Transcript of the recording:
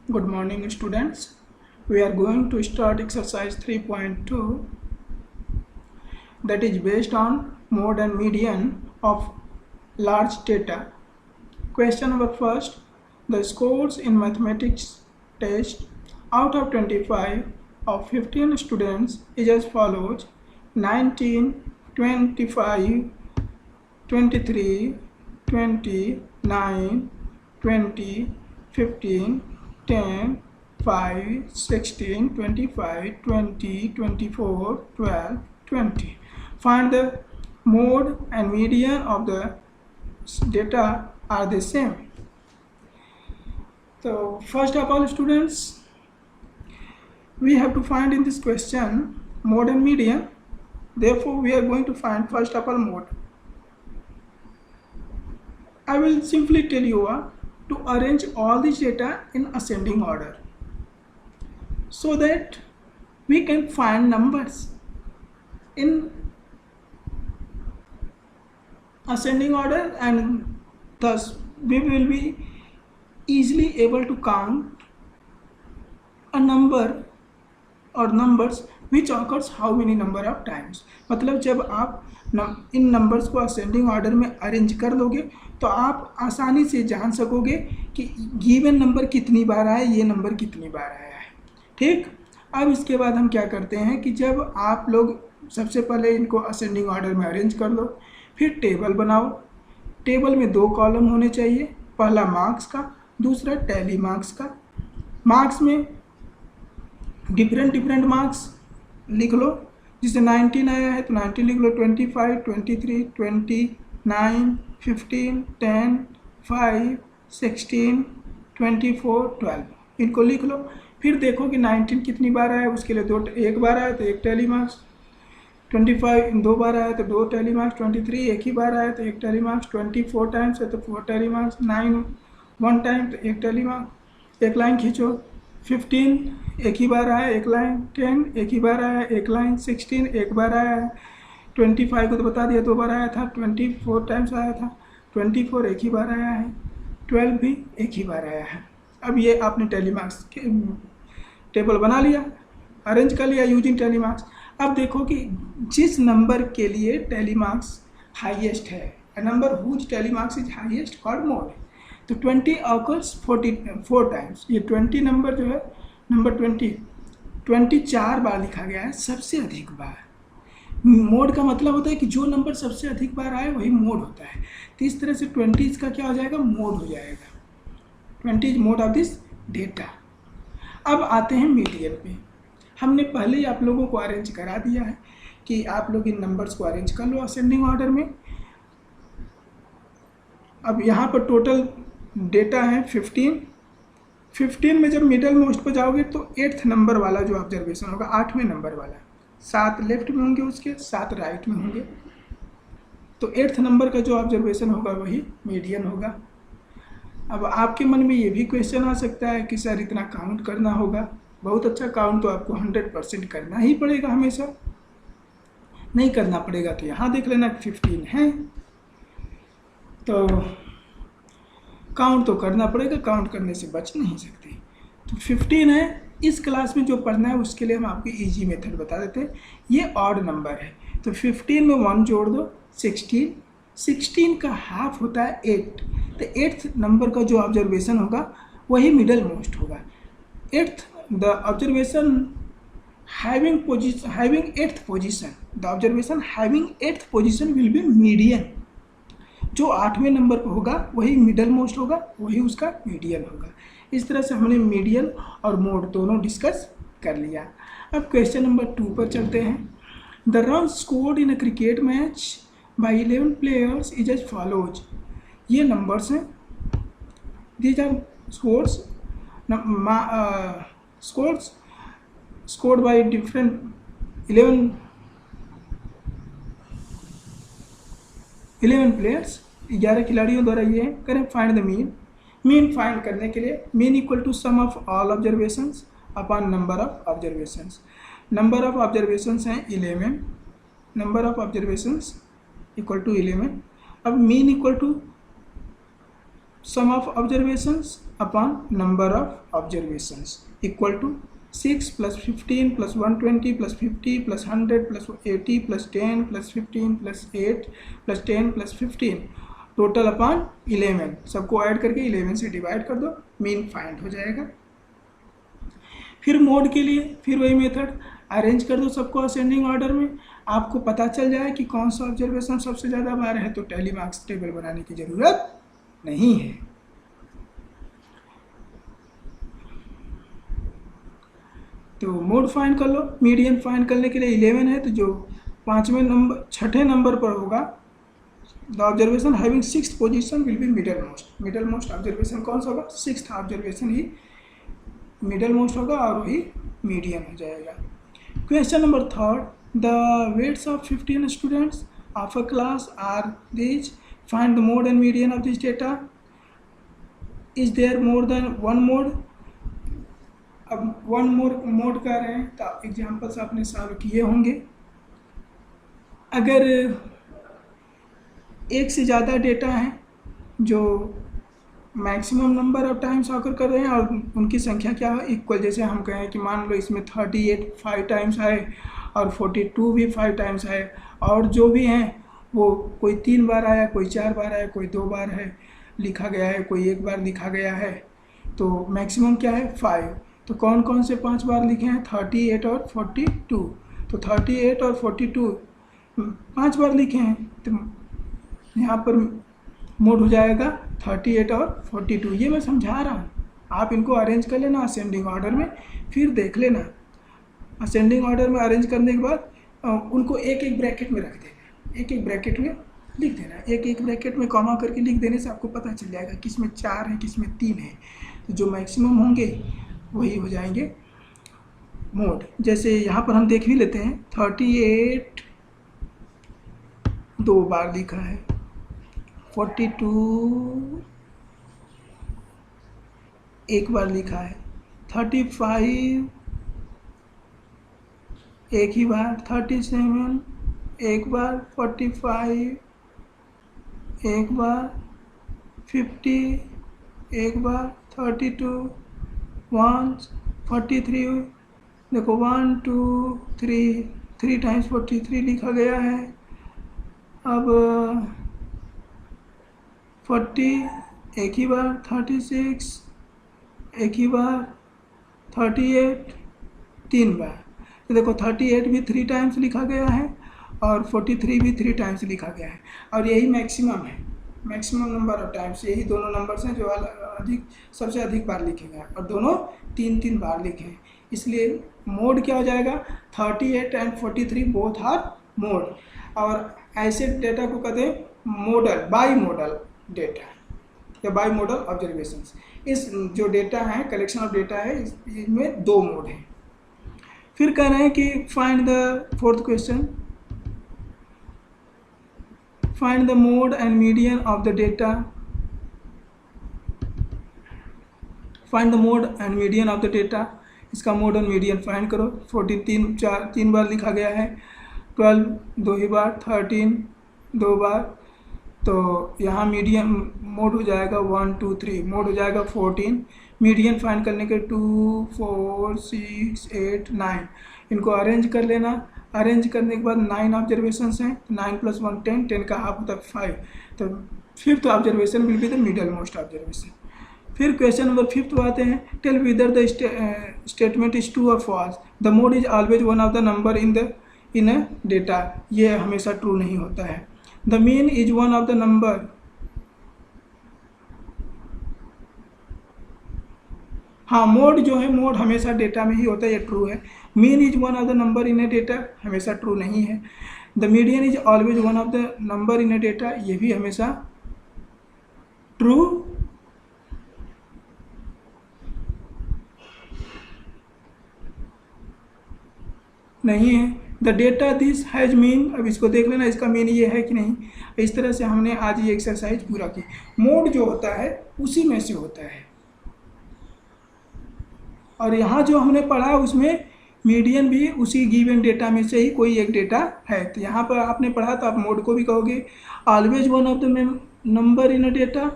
Good morning, students. We are going to start exercise 3.2, that is based on mode and median of large data. Question number first, the scores in mathematics test out of 25 of 15 students is as follows: 19, 25, 23, 20, 9, 20, 15, 10, 5, 16, 25, 20, 24, 12, 20. Find the mode and median of the data are the same. So first of all, students, we have to find in this question mode and median. Therefore, we are going to find first of all mode. I will simply tell you to arrange all this data in ascending order so that we can find numbers in ascending order, and thus we will be easily able to count a number or numbers which occurs how many number of times. मतलब जब आप इन numbers को ascending order में arrange कर दोगे तो आप आसानी से जान सकोगे कि गिवन नंबर कितनी बार आया, ये नंबर कितनी बार आया है। ठीक, अब इसके बाद हम क्या करते हैं कि जब आप लोग सबसे पहले इनको असेंडिंग ऑर्डर में अरेंज कर लो, फिर टेबल बनाओ। टेबल में दो कॉलम होने चाहिए, पहला मार्क्स का, दूसरा टैली मार्क्स का। मार्क्स में डिफरेंट मार्क्स लिख लो, जिसे 19 आया है तो 19 लिख लो, 25, 23, 20, 9, 15, 10, 5, 16, 24, 12 इनको लिख लो। फिर देखो कि 19 कितनी बार आया, उसके लिए एक बार आया तो एक टैली मार्क्स, 25 दो बार आया तो दो टैली मार्क्स, 23 एक ही बार आया तो एक टैली मार्क्स, 24 टाइम्स है तो 4 टैली मार्क्स, 9 वन टाइम तो एक टैली मार्क्स। एक लाइन खींचो, 15 एक ही बार आया एक लाइन, 10 एक ही बार आया एक लाइन, 16 एक बार आया है, 25 को तो बता दिया दो बार आया था, 24 टाइम्स आया था, 24 एक ही बार आया है, 12 भी एक ही बार आया है। अब ये आपने टैली मार्क्स टेबल बना लिया, अरेंज कर लिया यूजिंग टैली मार्क्स। अब देखो कि जिस नंबर के लिए टैली मार्क्स हाईएस्ट है, a number whose tally marks is highest called mode. तो 20 ऑकर्स 44 टाइम्स, ये 20 नंबर जो है, नंबर 24 बार लिखा गया है, सबसे अधिक बार। मोड का मतलब होता है कि जो नंबर सबसे अधिक बार आए वही मोड होता है। तो इस तरह से 20 का क्या हो जाएगा, मोड हो जाएगा। 20 is mode of this data. अब आते हैं मीडियन पे। हमने पहले ही आप लोगों को अरेंज करा दिया है कि आप लोग इन नंबर्स को अरेंज कर लो असेंडिंग ऑर्डर में। अब यहाँ पर टोटल डेटा है 15 में जब मिडल मोस्ट पर जाओगे तो 8th नंबर वाला जो ऑब्जर्वेशन होगा, 8वें नंबर वाला, 7 लेफ्ट में होंगे, उसके 7 राइट में होंगे, तो 8th नंबर का जो ऑब्जर्वेशन होगा वही मीडियन होगा। अब आपके मन में ये भी क्वेश्चन आ सकता है कि सर इतना काउंट करना होगा। बहुत अच्छा, काउंट तो आपको 100% करना ही पड़ेगा, हमेशा नहीं करना पड़ेगा तो यहाँ देख लेना 15 है, तो काउंट तो करना पड़ेगा, काउंट करने से बच नहीं सकते। तो 15 है। इस क्लास में जो पढ़ना है उसके लिए हम आपको इजी मेथड बता देते हैं। ये ऑड नंबर है तो 15 में 1 जोड़ दो, 16 का हाफ होता है 8, तो 8th नंबर का जो ऑब्जर्वेशन होगा वही मिडल मोस्ट होगा। 8th the observation having 8th position, the observation having 8th position will be median. जो 8वें नंबर पर होगा वही मिडल मोस्ट होगा, वही उसका मीडियन होगा। इस तरह से हमने मीडियन और मोड दोनों डिस्कस कर लिया। अब क्वेश्चन नंबर 2 पर चलते हैं। The run scored in a cricket match by 11 players is as follows. ये नंबर्स हैं, these are scores scored by different 11 players, 11 खिलाड़ियों द्वारा ये करें। फाइंड द मीन फाइंड करने के लिए mean equal to sum of all observations upon number of observations. Number of observations हैं 11, number of observations equal to 11। अब mean equal to sum of observations upon number of observations equal to 6 plus 15 plus 120 plus 50 plus 100 plus 80 plus 10 plus 15 plus 8 plus 10 plus 15 total upon 11, सबको add करके 11 से divide कर दो, mean find हो जाएगा। फिर mode के लिए फिर वही मेथड, अरेंज कर दो सबको असेंडिंग ऑर्डर में, आपको पता चल जाए कि कौन सा ऑब्जर्वेशन सबसे ज़्यादा बार है, तो टैली मार्क्स टेबल बनाने की ज़रूरत नहीं है। तो मोड फाइंड कर लो। मीडियन फाइंड करने के लिए 11 है, तो जो छठे नंबर पर होगा, the observation having 6th position will be middle most. Middle most observation कौन सा होगा? 6th ऑब्जर्वेशन ही मिडल मोस्ट होगा और वही मीडियन हो जाएगा। Question number 3, the weights of 15 students of a class are these, find the mode and median of this data, is there more than one mode. अब one mode कर रहे हैं तो एग्जाम्पल्स आपने सॉल्व किए होंगे। अगर एक से ज़्यादा डेटा हैं जो maximum number of times occur कर रहे हैं और उनकी संख्या क्या है, इक्वल, जैसे हम कहें कि मान लो इसमें 38 5 टाइम्स आए और 42 भी 5 टाइम्स आए, और जो भी हैं वो कोई 3 बार आया, कोई 4 बार आया, कोई 2 बार है लिखा गया है, कोई 1 बार लिखा गया है, तो मैक्सिमम क्या है 5। तो कौन कौन से 5 बार लिखे हैं? 38 और 42। तो 38 और 42 5 बार लिखे हैं, तो यहाँ पर मोड हो जाएगा 38 और 42। ये मैं समझा रहा हूँ, आप इनको अरेंज कर लेना असेंडिंग ऑर्डर में, फिर देख लेना। असेंडिंग ऑर्डर में अरेंज करने के बाद उनको एक एक ब्रैकेट में रख देना, एक एक ब्रैकेट में लिख देना, एक एक ब्रैकेट में कॉमा करके लिख देने से आपको पता चल जाएगा किस में 4 है, किस में 3 है। तो जो मैक्सिमम होंगे वही हो जाएंगे मोड। जैसे यहाँ पर हम देख भी लेते हैं, 38 2 बार लिखा है, 42 1 बार लिखा है, 35 एक ही बार, 37 1 बार, 45 1 बार, 50 1 बार, 32 1 43 देखो 1 2 3 टाइम्स 43 लिखा गया है। अब 40 एक ही बार, 36 एक ही बार, 38 3 बार। तो देखो 38 भी 3 टाइम्स लिखा गया है और 43 भी 3 टाइम्स लिखा गया है, और यही मैक्सिमम है, मैक्सिमम नंबर ऑफ टाइम्स यही दोनों नंबर्स हैं जो सबसे अधिक बार लिखे गए और दोनों 3 बार लिखे हैं। इसलिए मोड क्या हो जाएगा? 38 एंड 43 बोथ आर मोड। और ऐसे डेटा को कहते हैं मॉडल, बाई मॉडल डेटा या बाई मॉडल ऑब्जर्वेशंस। इस जो डेटा है, कलेक्शन ऑफ डेटा है, इसमें 2 मोड हैं। फिर कह रहे हैं कि find the 4th question, find the mode and median of the data, find the mode and median of the data. इसका मोड और मीडियन फाइंड करो। 43 3 बार लिखा गया है, 12 2 ही बार, 13 2 बार, तो यहाँ मीडियन मोड हो जाएगा 1 2 3, मोड हो जाएगा 14। मीडियन फाइंड करने के 2 4 6 8 9, इनको अरेंज कर लेना। अरेंज करने के बाद 9 ऑब्जर्वेशंस हैं, 9 + 1 10, 10 का हाफ होता है 5, तो 5th observation will be the middle most observation. फिर क्वेश्चन नंबर 5 आते हैं, tell whether the statement is true और false, the mode is always one of the number in a data. ये हमेशा ट्रू नहीं होता है। The mean is one of the number, हाँ मोड जो है, मोड हमेशा डेटा में ही होता है, ये ट्रू है। Mean is one of the number in A data, हमेशा ट्रू नहीं है। The median is always one of the number in A data, ये भी हमेशा ट्रू नहीं है। The data this has mean, अब इसको देख लेना इसका मीन ये है कि नहीं। इस तरह से हमने आज ये एक्सरसाइज पूरा की। मोड जो होता है उसी में से होता है, और यहाँ जो हमने पढ़ा उसमें मीडियन भी उसी गिवन डेटा में से ही कोई एक डेटा है। तो यहाँ पर आपने पढ़ा तो आप मोड को भी कहोगे always one of the number in a data,